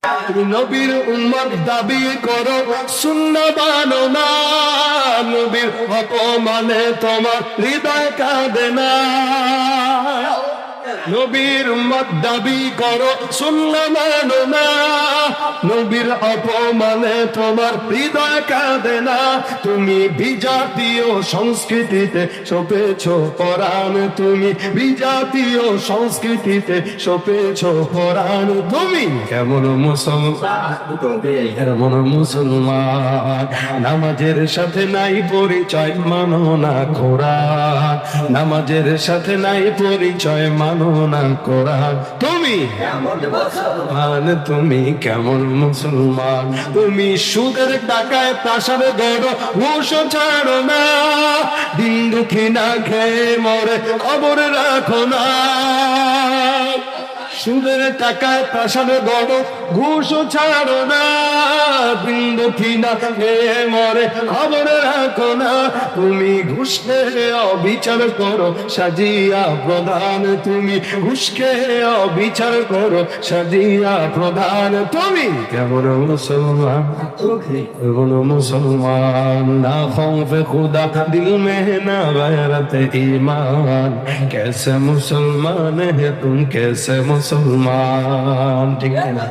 তুমি নবীর উম্মত দাবি করো, সুন্নাহ মানো না। নবীর অপমানে তোমার হৃদয় কাঁদে না। নবীর উম্মত দাবি করো, সুন্নাহ মানো না। নবীর অপমানে তোমার হৃদয় কাঁদে না। তুমি বিজাতীয় সংস্কৃতিতে সপেছ পরাণ, তুমি বিজাতীয় সংস্কৃতিতে সপেছ পরাণ। তুমি কেমন মুসলমান, কেমন মুসলমান, নামাজের সাথে নাই পরিচয়, মানো না কোরআন। নামাজের সাথে নাই পরিচয়, মানো না কোরআন। তুমি কেমন মুসলমান, তুমি কেমন মুসলমান। তুমি সুদের টাকায় প্রাসাদ গড়ো, ঘুষ ছাড়ো না। দিন দুঃখী না খেয়ে মরে খবর রাখো না। সুদের টাকায় প্রাসাদ গড়ো, ঘুষ ছাড়ো না। দিন দুঃখী না খেয়ে মরে খবর রাখো না। তুমি ঘুষকে অবিচার করো, সাজিয়া প্রধান। তুমি ঘুষকে অবিচার করো, সাজিয়া প্রধান। তুমি কেমন মুসলমান, কেমন মুসলমান। না খৌফে খুদা দিল में ना गैरत ईमान, कैसे मुसलमान है तुम, कैसे मुसलमान। ठीक है ना।